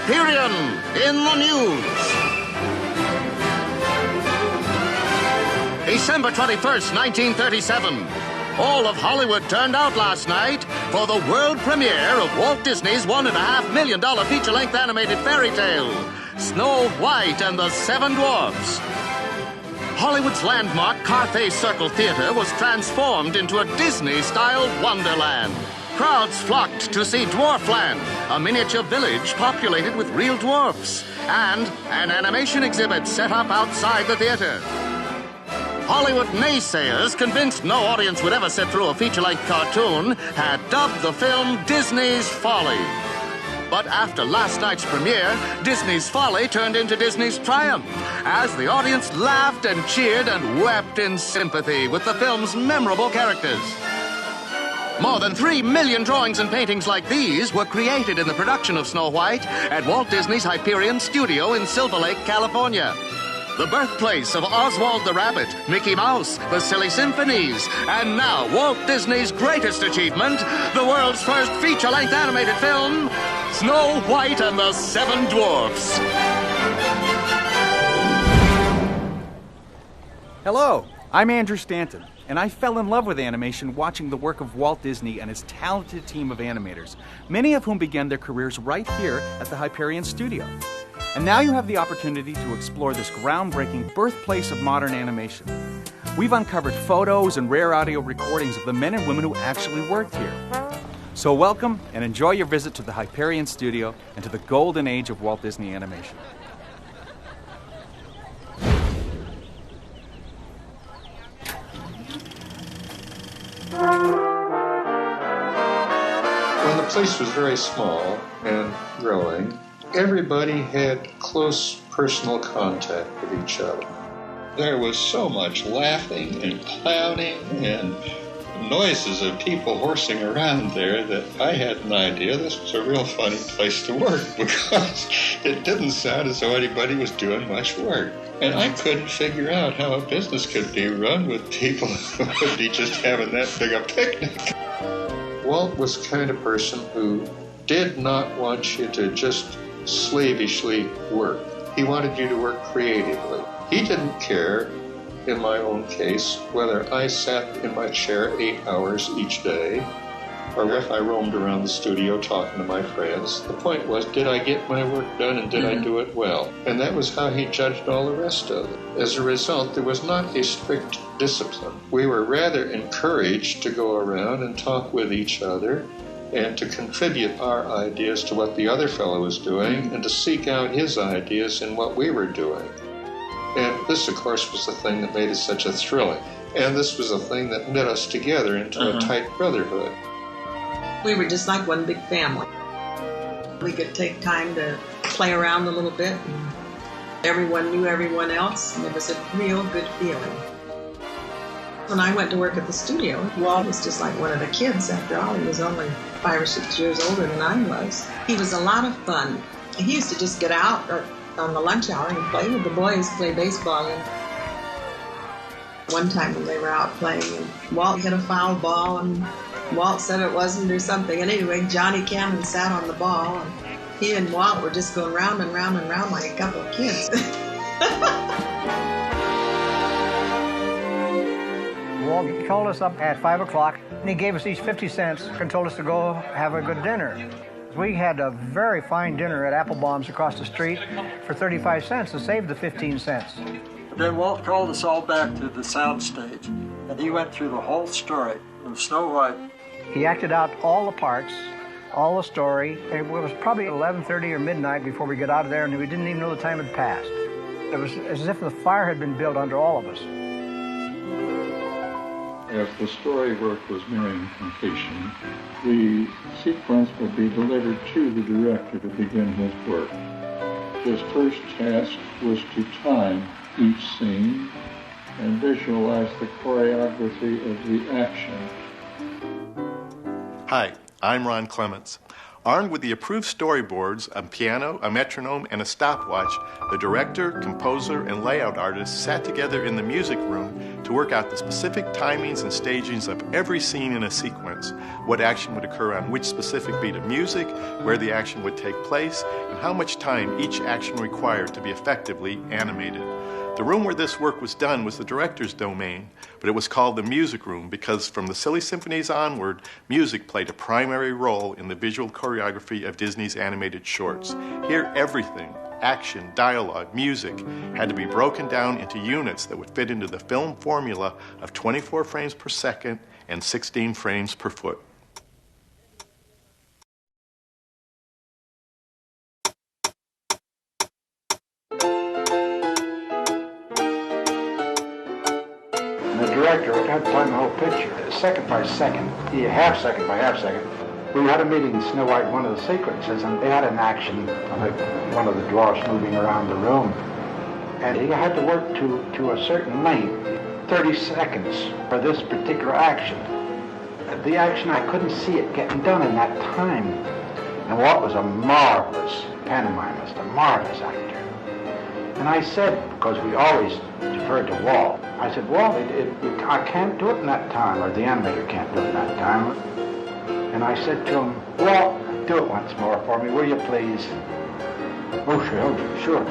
Hyperion in the news. December 21st, 1937. All of Hollywood turned out last night for the world premiere of Walt Disney's $1.5 million feature-length animated fairy tale, Snow White and the Seven Dwarfs. Hollywood's landmark Carthay Circle Theater was transformed into a Disney-style wonderland. Crowds flocked to see Dwarfland, a miniature village populated with real dwarfs, and an animation exhibit set up outside the theater. Hollywood naysayers, convinced no audience would ever sit through a feature-length cartoon, had dubbed the film Disney's Folly. But after last night's premiere, Disney's Folly turned into Disney's Triumph, as the audience laughed and cheered and wept in sympathy with the film's memorable characters. More than 3 million drawings and paintings like these were created in the production of Snow White at Walt Disney's Hyperion studio in Silver Lake, California. The birthplace of Oswald the Rabbit, Mickey Mouse, the Silly Symphonies, and now Walt Disney's greatest achievement, the world's first feature-length animated film, Snow White and the Seven Dwarfs. Hello, I'm Andrew Stanton, and I fell in love with animation watching the work of Walt Disney and his talented team of animators, many of whom began their careers right here at the Hyperion studio. And now you have the opportunity to explore this groundbreaking birthplace of modern animation. We've uncovered photos and rare audio recordings of the men and women who actually worked here. So welcome and enjoy your visit to the Hyperion studio and to the golden age of Walt Disney animation. When the place was very small and growing, everybody had close personal contact with each other. There was so much laughing and clowning and noises of people horsing around there that I had an idea this was a real funny place to work because it didn't sound as though anybody was doing much work. And I couldn't figure out how a business could be run with people who would be just having that big a picnic. Walt was the kind of person who did not want you to just slavishly work. He wanted you to work creatively. He didn't care, in my own case, whether I sat in my chair 8 hours each day or if I roamed around the studio talking to my friends. The point was, did I get my work done and did I do it well? And that was how he judged all the rest of it. As a result, there was not a strict discipline. We were rather encouraged to go around and talk with each other and to contribute our ideas to what the other fellow was doing and to seek out his ideas in what we were doing. And this, of course, was the thing that made it such a thrilling. And this was the thing that knit us together into a tight brotherhood. We were just like one big family. We could take time to play around a little bit. And everyone knew everyone else, and it was a real good feeling. When I went to work at the studio, Walt was just like one of the kids. After all, he was only 5 or 6 years older than I was. He was a lot of fun. He used to just get out on the lunch hour and play with the boys, play baseball. And one time when they were out playing, and Walt hit a foul ball, and Walt said it wasn't or something. And anyway, Johnny Cannon sat on the ball, and he and Walt were just going round and round and round like a couple of kids. Walt called us up at 5 o'clock, and he gave us each 50 cents and told us to go have a good dinner. We had a very fine dinner at Applebaum's across the street for 35 cents to save the 15 cents. Then Walt called us all back to the sound stage, and he went through the whole story of Snow White. He acted out all the parts, all the story. It was probably 11:30 or midnight before we got out of there, and we didn't even know the time had passed. It was as if the fire had been built under all of us. As the story work was nearing completion, the sequence will be delivered to the director to begin his work. His first task was to time each scene and visualize the choreography of the action. Hi, I'm Ron Clements. Armed with the approved storyboards, a piano, a metronome, and a stopwatch, the director, composer, and layout artist sat together in the music room to work out the specific timings and stagings of every scene in a sequence, what action would occur on which specific beat of music, where the action would take place, and how much time each action required to be effectively animated. The room where this work was done was the director's domain, but it was called the music room because from the Silly Symphonies onward, music played a primary role in the visual choreography of Disney's animated shorts. Here, everything, action, dialogue, music, had to be broken down into units that would fit into the film formula of 24 frames per second and 16 frames per foot. The director had to plan the whole picture, second by second, half second by half second. We had a meeting in Snow White, one of the sequences, and they had an action of one of the dwarfs moving around the room. And he had to work to a certain length, 30 seconds for this particular action. The action, I couldn't see it getting done in that time. And Walt was a marvelous pantomimist, a marvelous actor. And I said, because we always deferred to Walt, I said, Walt, I can't do it in that time, or the animator can't do it in that time. And I said to him, Walt, do it once more for me, will you please? Oh, sure.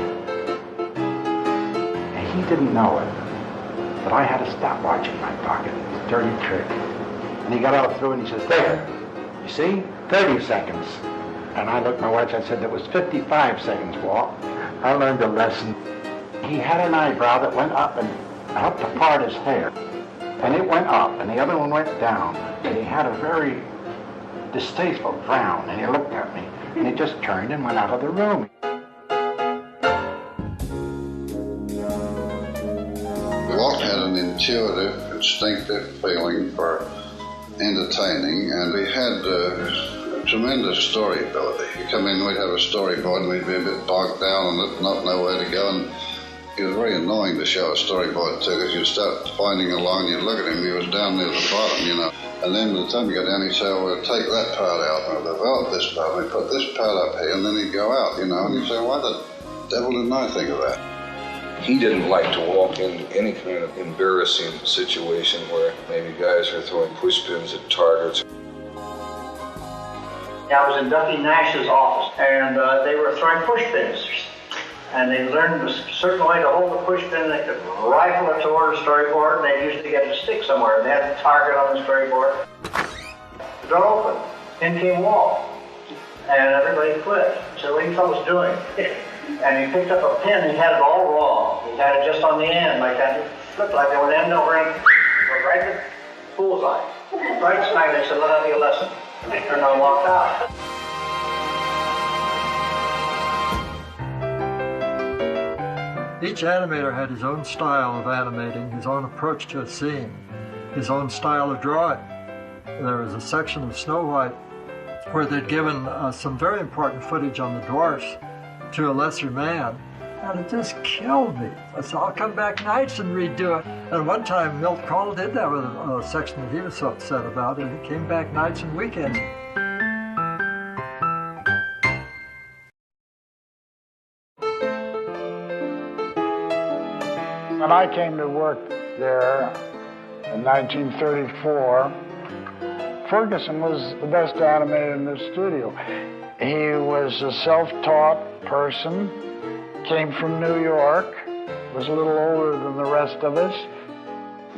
And he didn't know it, but I had a stopwatch in my pocket, a dirty trick. And he got all through and he says, there, you see, 30 seconds. And I looked at my watch, I said, that was 55 seconds, Walt. I learned a lesson. He had an eyebrow that went up and helped to part his hair. And it went up, and the other one went down. And he had a very distasteful frown, and he looked at me, and he just turned and went out of the room. Walt had an intuitive, instinctive feeling for entertaining, and he had tremendous story ability. He'd come in, we'd have a storyboard, and we'd be a bit bogged down and not know where to go. And it was very annoying to show a storyboard to, because you'd start finding a line, you'd look at him, he was down near the bottom, you know. And then by the time you got down, he'd say, well, we'll take that part out, and we'll develop this part, and we put this part up here, and then he'd go out, you know. And you'd say, why the devil didn't I think of that? He didn't like to walk into any kind of embarrassing situation where maybe guys are throwing push pins at targets. I was in Duffy Nash's office, and they were throwing push pins. And they learned a certain way to hold the push pin. They could rifle it toward the storyboard, and they'd usually get it to stick somewhere. And they had a target on the storyboard. The door opened. In came Walt. And everybody quit. So what are you fellas doing? And he picked up a pin, and he had it all wrong. He had it just on the end, like that. It flipped like that. When the end over and right to bullseye. Right smack. They said, let that be a lesson. And they turned on and walked out. Each animator had his own style of animating, his own approach to a scene, his own style of drawing. There was a section of Snow White where they'd given some very important footage on the dwarfs to a lesser man, and it just killed me. I said, I'll come back nights and redo it. And one time Milt Cole did that with a section that he was so upset about, and he came back nights and weekends. When I came to work there in 1934, Ferguson was the best animator in the studio. He was a self-taught person, came from New York, was a little older than the rest of us.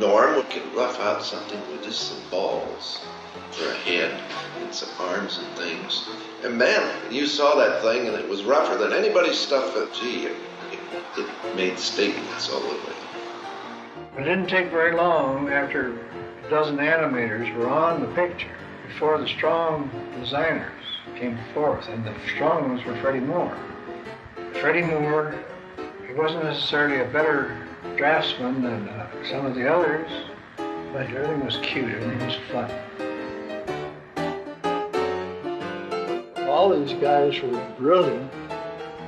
Norm would rough out something with just some balls for a head and some arms and things. And man, you saw that thing and it was rougher than anybody's stuff. Gee, it made statements all the way. It didn't take very long after a dozen animators were on the picture before the strong designers came forth, and the strong ones were Freddie Moore. Freddie Moore, he wasn't necessarily a better draftsman than some of the others, but everything was cute, everything was fun. All these guys were brilliant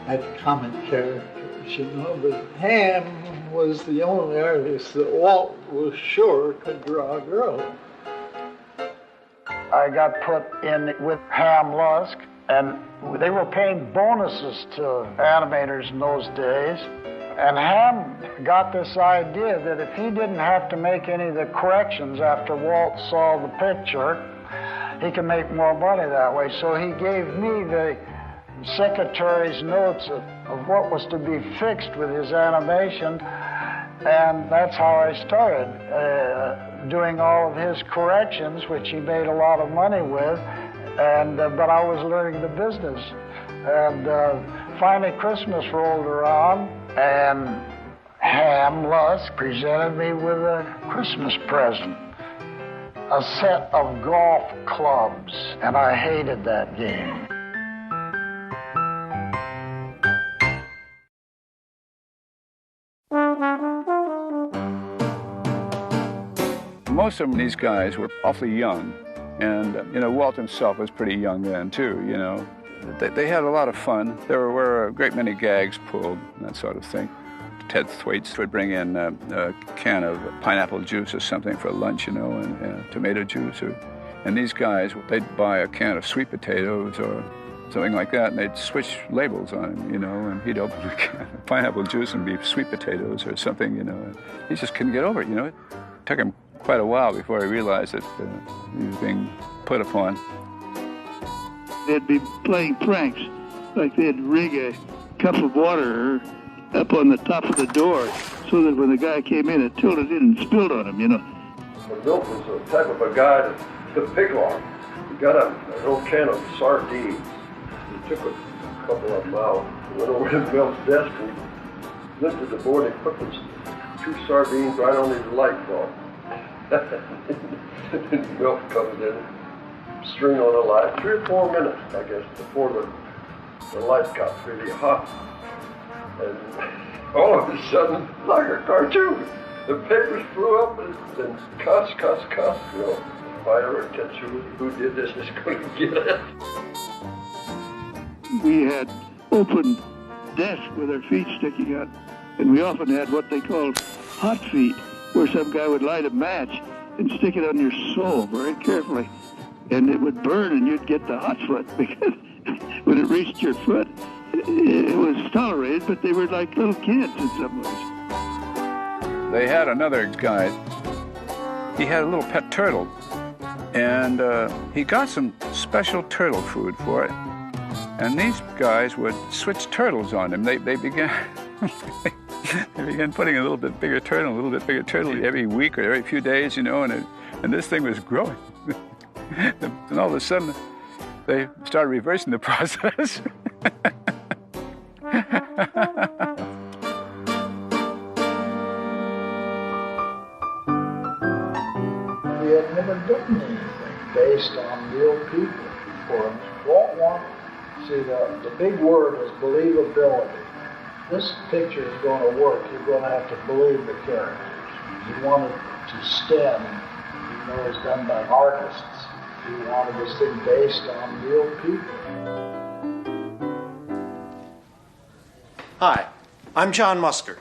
at comic characters, you know, but Ham was the only artist that Walt was sure could draw a girl. I got put in with Ham Lusk And they were paying bonuses to animators in those days. And Ham got this idea that if he didn't have to make any of the corrections after Walt saw the picture, he could make more money that way. So he gave me the secretary's notes of what was to be fixed with his animation, and that's how I started doing all of his corrections, which he made a lot of money with, but I was learning the business. And finally Christmas rolled around, and Ham Lusk presented me with a Christmas present, a set of golf clubs, and I hated that game. Most of these guys were awfully young, and Walt himself was pretty young then too. They had a lot of fun. There were a great many gags pulled, that sort of thing. Ted Thwaites would bring in a can of pineapple juice or something for lunch, and tomato juice. And these guys, they'd buy a can of sweet potatoes or something like that, and they'd switch labels on him, and he'd open a can of pineapple juice and be sweet potatoes or something, and he just couldn't get over it, It took him quite a while before he realized that he was being put upon. They'd be playing pranks, like they'd rig a cup of water up on the top of the door so that when the guy came in, it tilted in and spilled on him, Milt was the type of a guy to pick on. He got an old can of sardines. He took a couple of them out, went over to Milt's desk and lifted the board and put those 2 sardines right on his light bulb. Milt comes in, string on the light, 3 or 4 minutes, I guess, before the light got really hot. And all of a sudden, like a cartoon, the papers flew up and cuss. If I ever catch who did this is going to get it. We had open desks with our feet sticking out, and we often had what they called hot feet, where some guy would light a match and stick it on your sole very carefully, and it would burn and you'd get the hot foot, because when it reached your foot, it was tolerated, but they were like little kids in some ways. They had another guy, he had a little pet turtle, and he got some special turtle food for it, and these guys would switch turtles on him. They began they began putting a little bit bigger turtle every week or every few days, and this thing was growing. And all of a sudden, they started reversing the process. We had never done anything based on real people before. Walt wanted, see, the big word is believability. This picture is going to work. You're going to have to believe the characters. He wanted to stem, it's done by artists. He wanted this thing based on real people. Hi, I'm John Musker.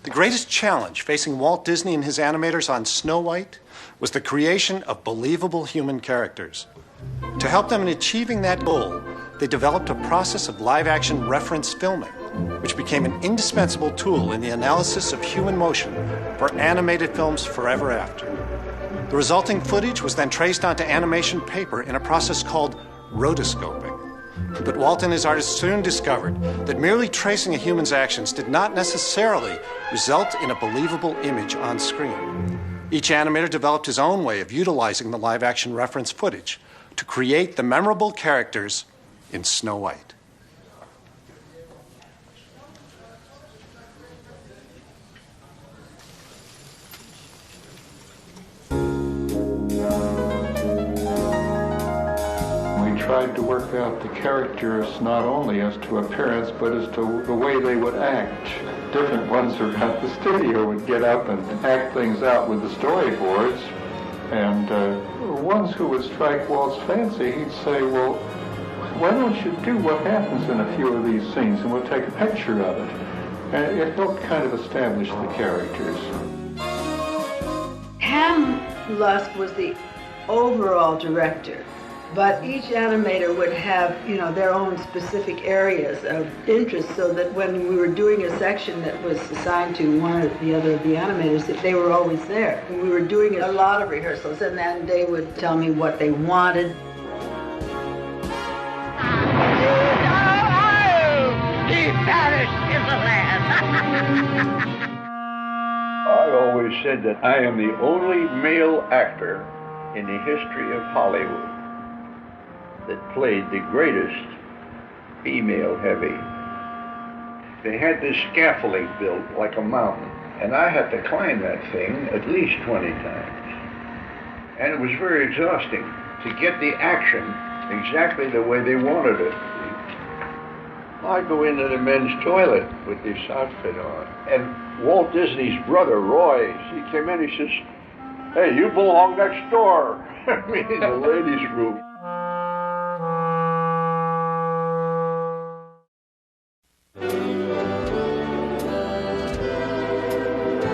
The greatest challenge facing Walt Disney and his animators on Snow White was the creation of believable human characters. To help them in achieving that goal, they developed a process of live-action reference filming, which became an indispensable tool in the analysis of human motion for animated films forever after. The resulting footage was then traced onto animation paper in a process called rotoscoping. But Walt and his artists soon discovered that merely tracing a human's actions did not necessarily result in a believable image on screen. Each animator developed his own way of utilizing the live-action reference footage to create the memorable characters in Snow White. Tried to work out the characters not only as to appearance, but as to the way they would act. Different ones around the studio would get up and act things out with the storyboards, and ones who would strike Walt's fancy, he'd say, well, why don't you do what happens in a few of these scenes, and we'll take a picture of it. And it helped kind of establish the characters. Ham Lusk was the overall director. But each animator would have, their own specific areas of interest, so that when we were doing a section that was assigned to one or the other of the animators, that they were always there. And we were doing a lot of rehearsals, and then they would tell me what they wanted. He vanished in the land. I've always said that I am the only male actor in the history of Hollywood that played the greatest female heavy. They had this scaffolding built like a mountain, and I had to climb that thing at least 20 times. And it was very exhausting to get the action exactly the way they wanted it. I go into the men's toilet with this outfit on, and Walt Disney's brother, Roy, he came in, he says, "Hey, you belong next door." I mean, in the ladies' room.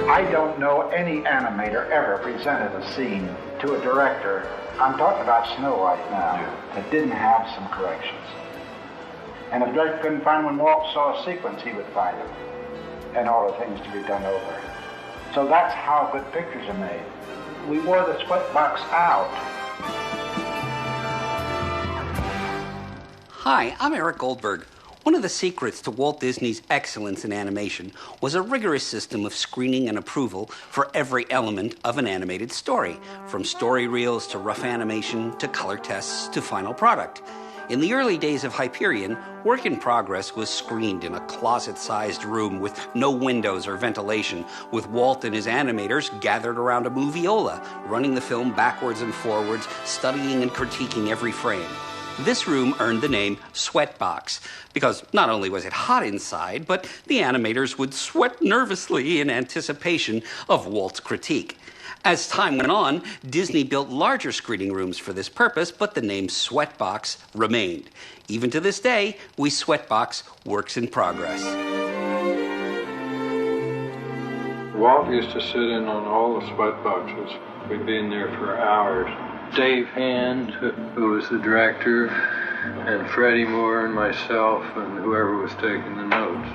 I don't know any animator ever presented a scene to a director, I'm talking about Snow White now, that didn't have some corrections. And if Drake couldn't find when Walt saw a sequence, he would find them, and all the things to be done over. So that's how good pictures are made. We wore the sweatbox out. Hi, I'm Eric Goldberg. One of the secrets to Walt Disney's excellence in animation was a rigorous system of screening and approval for every element of an animated story, from story reels to rough animation to color tests to final product. In the early days of Hyperion, work in progress was screened in a closet-sized room with no windows or ventilation, with Walt and his animators gathered around a moviola, running the film backwards and forwards, studying and critiquing every frame. This room earned the name Sweatbox, because not only was it hot inside, but the animators would sweat nervously in anticipation of Walt's critique. As time went on, Disney built larger screening rooms for this purpose, but the name Sweatbox remained. Even to this day, we Sweatbox works in progress. Walt used to sit in on all the sweat boxes. We'd be in there for hours. Dave Hand, who was the director, and Freddie Moore and myself and whoever was taking the notes.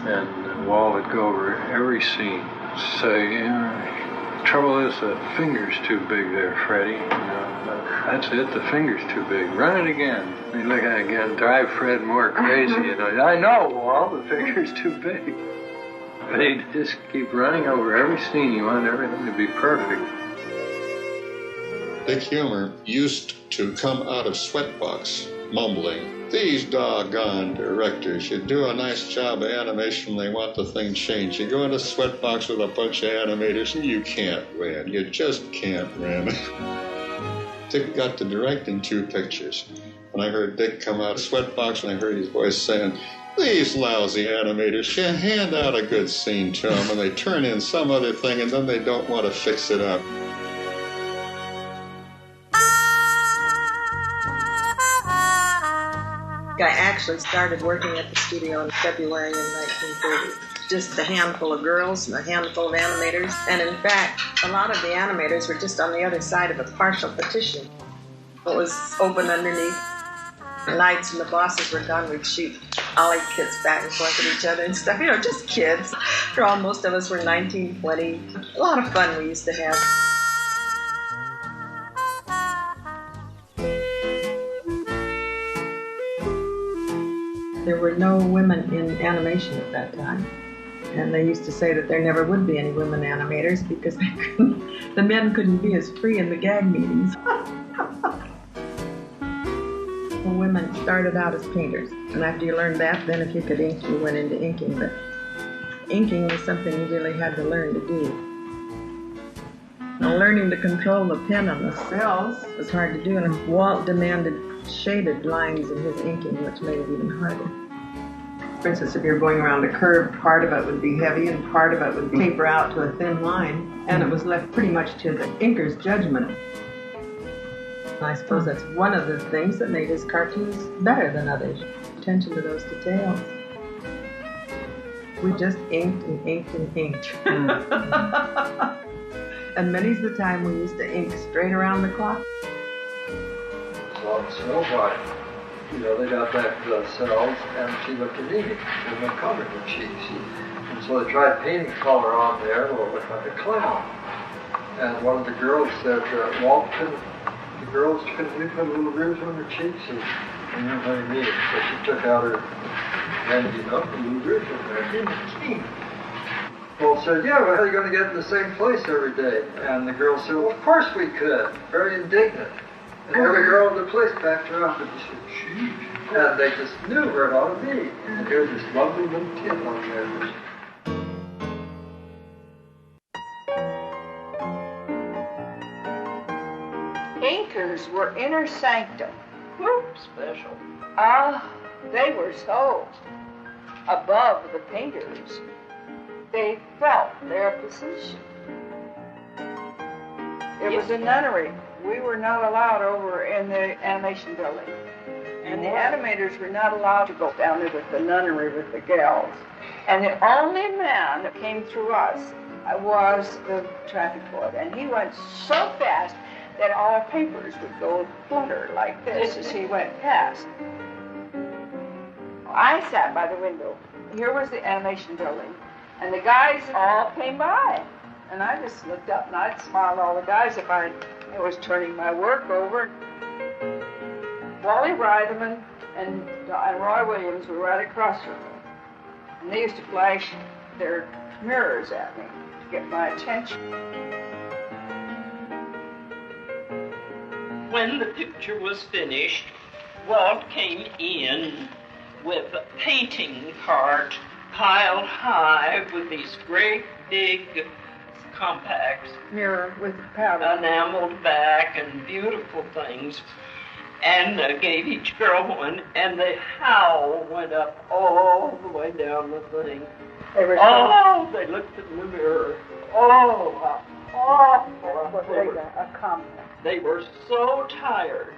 And Walt would go over every scene, say, the trouble is the finger's too big there, Freddie. That's it, the finger's too big. Run it again. You look at it again, drive Fred more crazy. I know, Walt, the finger's too big. But he'd just keep running over every scene. He wanted everything to be perfect. Dick Humor used to come out of Sweatbox mumbling, "These doggone directors, you do a nice job of animation, they want the thing changed. You go into Sweatbox with a bunch of animators and you can't win. You just can't win." Dick got to directing 2 pictures. When I heard Dick come out of Sweatbox and I heard his voice saying, "These lousy animators, you hand out a good scene to them and they turn in some other thing and then they don't want to fix it up." I actually started working at the studio in February in 1930. Just a handful of girls and a handful of animators. And in fact, a lot of the animators were just on the other side of a partial partition. It was open underneath. Nights when the bosses were gone, we'd shoot ollie kits back and forth at each other and stuff. Just kids. After all, most of us were 19, 20. A lot of fun we used to have. There were no women in animation at that time. And they used to say that there never would be any women animators because the men couldn't be as free in the gag meetings. Women started out as painters. And after you learned that, then if you could ink, you went into inking. But inking was something you really had to learn to do. Now, learning to control the pen on the cells was hard to do, and Walt demanded shaded lines in his inking, which made it even harder. For instance, if you're going around a curve, part of it would be heavy and part of it would taper out to a thin line, and it was left pretty much to the inker's judgment. And I suppose that's one of the things that made his cartoons better than others. Attention to those details. We just inked and inked and inked. And many's the time we used to ink straight around the clock. Well, on Snow White. You know, they got back to themselves, and she looked anemic. There was no color in her cheeks. And so they tried painting color on there, well, it looked like a clown. And one of the girls said, Walt, the girls couldn't we put little ribs on their cheeks? And what do you mean? So she took out her handy up, and little ribs on there. Walt said, yeah, well, how are you going to get in the same place every day? And the girl said, well, of course we could. Very indignant. And every girl in the place backed her up, and she said, gee. And they just knew where it ought to be. And here's this lovely little kid on there. Inkers were inner sanctum. Special. They were so above the painters. They felt their position. It was a nunnery. We were not allowed over in the animation building. And the animators were not allowed to go down there with the nunnery with the gals. And the only man that came through us was the traffic ward. And he went so fast that all our papers would go flutter like this as he went past. I sat by the window. Here was the animation building. And the guys all came by. And I just looked up and I'd smile at all the guys if I was turning my work over. Wally Reitman and Roy Williams were right across from me. And they used to flash their mirrors at me to get my attention. When the picture was finished, Walt came in with a painting cart piled high with these great big compacts. Mirror with powder. Enameled back and beautiful things. And gave each girl one, and the howl went up all the way down the thing. They were they looked in the mirror. Oh, how awful. They were so tired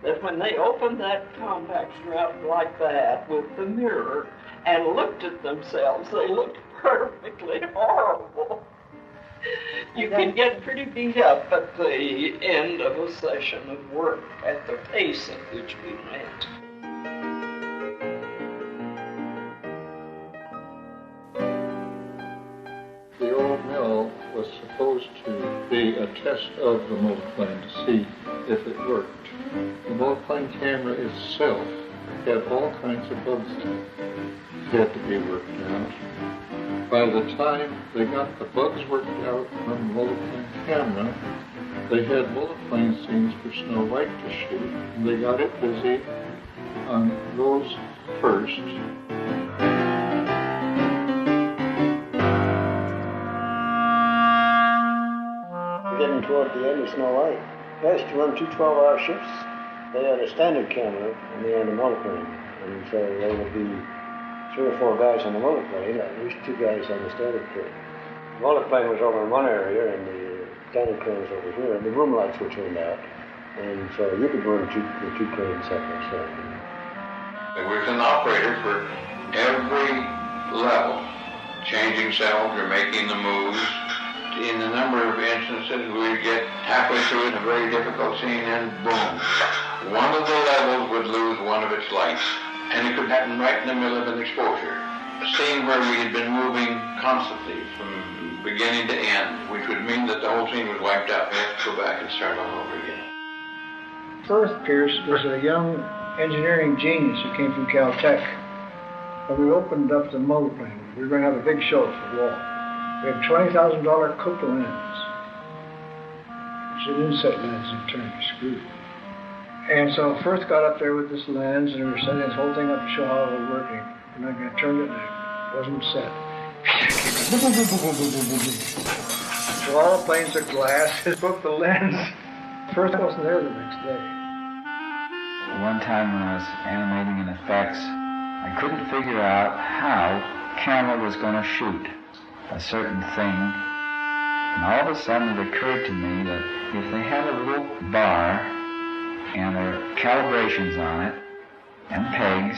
that when they opened that compact strap like that with the mirror and looked at themselves, they looked perfectly horrible. You can get pretty beat up at the end of a session of work at the pace at which we went. The old mill was supposed to be a test of the multiplane to see if it worked. The multiplane camera itself had all kinds of bugs in it. It had to be worked out. By the time they got the bugs worked out on the multiplane camera, they had multiplane scenes for Snow White to shoot, and they got it busy on those first. Getting toward the end of Snow White. They used to run 2 12-hour shifts. They had a standard camera, and they had a multiplane. And so there would be 3 or 4 guys on the multiplane, at least 2 guys on the standard crane. The multiplane was over in one area, and the standard crane was over here, and the room lights were turned out. And so you could run the 2 cranes side by side. There was an operator for every level, changing cells or making the moves. In a number of instances, we'd get halfway through a very difficult scene, and boom, one of the levels would lose one of its lights. And it could happen right in the middle of an exposure. A scene where we had been moving constantly from beginning to end, which would mean that the whole scene was wiped out. We have to go back and start all over again. First Pierce was a young engineering genius who came from Caltech. When we opened up the multiplane, we were going to have a big show for Walt. We had $20,000 Cook lens. It's an inset lens and turned screw. And so Firth got up there with this lens, and we were setting this whole thing up to show how it was working. And I turned it, and it wasn't set. So all the planes took glass, broke the lens. Firth wasn't there the next day. One time when I was animating in effects, I couldn't figure out how camera was going to shoot a certain thing. And all of a sudden it occurred to me that if they had a little bar and there were calibrations on it and pegs,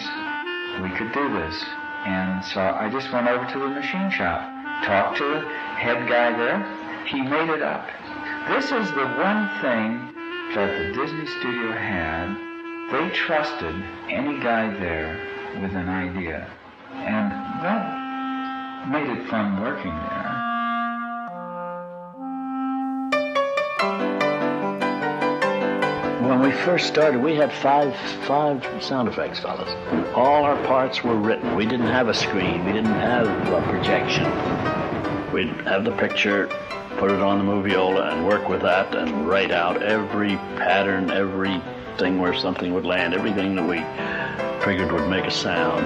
we could do this. And so I just went over to the machine shop, talked to the head guy there. He made it up. This is the one thing that the Disney studio had They trusted any guy there with an idea, and that made it fun working there. When we first started, we had five sound effects fellas. All our parts were written. We didn't have a screen. We didn't have a projection. We'd have the picture, put it on the moviola, and work with that and write out every pattern, everything where something would land, everything that we figured would make a sound.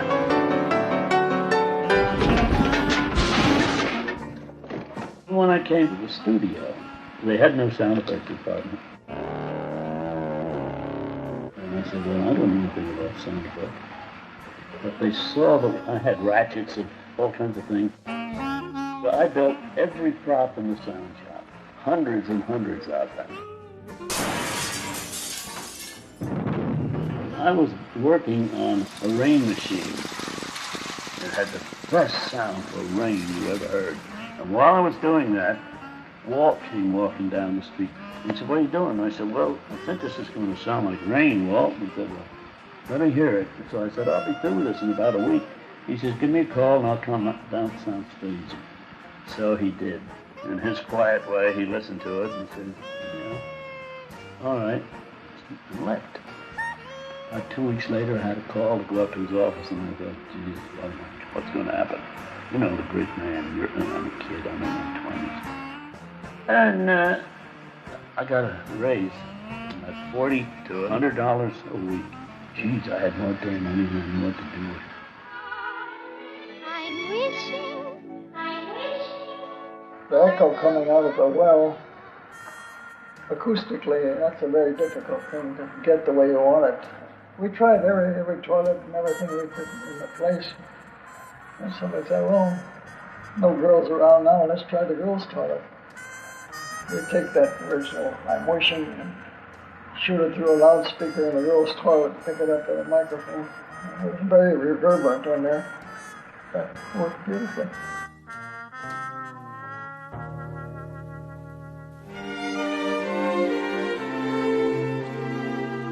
When I came to the studio, they had no sound effects department. I said, well, I don't know anything about sound effects. But they saw that I had ratchets and all kinds of things. So I built every prop in the sound shop. Hundreds and hundreds of them. I was working on a rain machine. It had the best sound for rain you ever heard. And while I was doing that, Walt came walking down the street. He said, what are you doing? I said, well, I think this is going to sound like rain, Walt. He said, well, let me hear it. So I said, I'll be through with this in about a week. He says, give me a call and I'll come down to sound stage. So he did. In his quiet way, he listened to it and said, yeah, all right, and left. About 2 weeks later, I had a call to go up to his office, and I thought, geez, what's going to happen? You know, the great man, I'm a kid, I'm in my 20s. And I got a raise from $40 to $100 a week. Jeez, I had more damn money than I knew what to do with. The echo coming out of the well, acoustically, that's a very difficult thing to get the way you want it. We tried every toilet and everything we put in the place. And somebody said, well, no girls around now, let's try the girls' toilet. We take that original I'm Wishing and shoot it through a loudspeaker in the girls' toilet, pick it up with a microphone. It was very reverberant in there. That worked beautifully.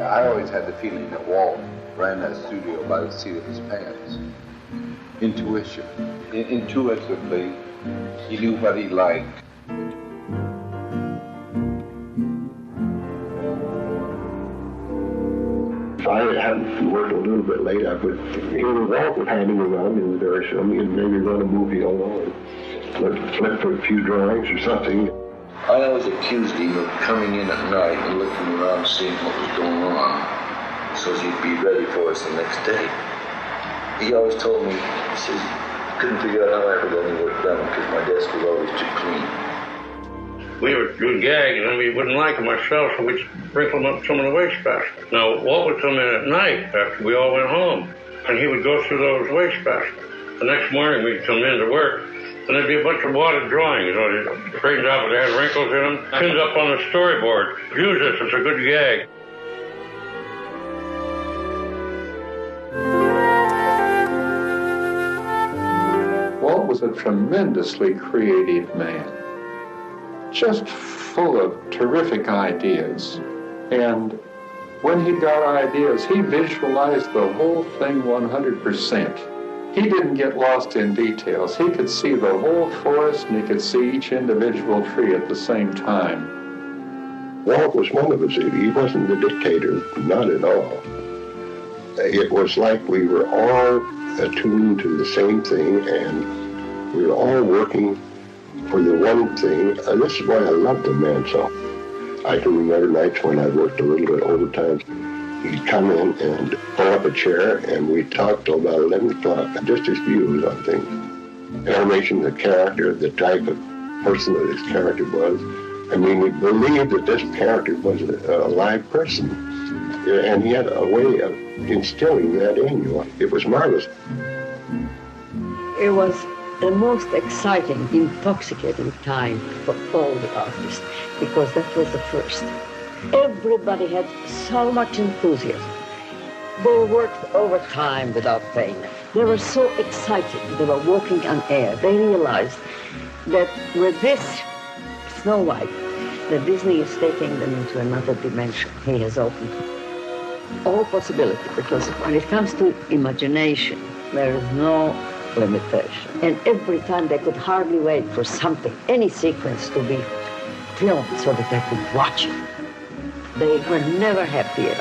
I always had the feeling that Walt ran that studio by the seat of his pants. Intuition. Intuitively, he knew what he liked. If I had worked a little bit late, I would hear Walt would hand him around in the direction of me and maybe run a movie along. Flip for a few drawings or something. I always accused him of coming in at night and looking around seeing what was going on, so he'd be ready for us the next day. He always told me, he says, couldn't figure out how I ever got any work done because my desk was always too clean. We would gag, and then we wouldn't like them ourselves, so we'd sprinkle them up some of the wastebaskets. Now, Walt would come in at night after we all went home, and he would go through those wastebaskets. The next morning, we'd come in to work, and there'd be a bunch of wadded drawings. You know, they straightened out, but they had wrinkles in them. Pinned up on the storyboard. Use this, it's a good gag. Walt was a tremendously creative man, just full of terrific ideas. And when he got ideas, he visualized the whole thing 100%. He didn't get lost in details. He could see the whole forest and he could see each individual tree at the same time. Walt was one of us. He wasn't the dictator, not at all. It was like we were all attuned to the same thing and we were all working for the one thing. And this is why I loved the man so. I can remember nights when I worked a little bit overtime. He'd come in and pull up a chair, and we talked till about 11 o'clock, just his views on things. Animation, the character, the type of person that his character was. I mean, we believed that this character was a live person. And he had a way of instilling that in you. It was marvelous. It was the most exciting, intoxicating time for all the artists, because that was the first. Everybody had so much enthusiasm. They worked overtime without paying. They were so excited. They were walking on air. They realized that with this Snow White, that Disney is taking them into another dimension. He has opened. all possibility, because when it comes to imagination, there is no limitation. And every time they could hardly wait for something, any sequence to be filmed so that they could watch it. They were never happier.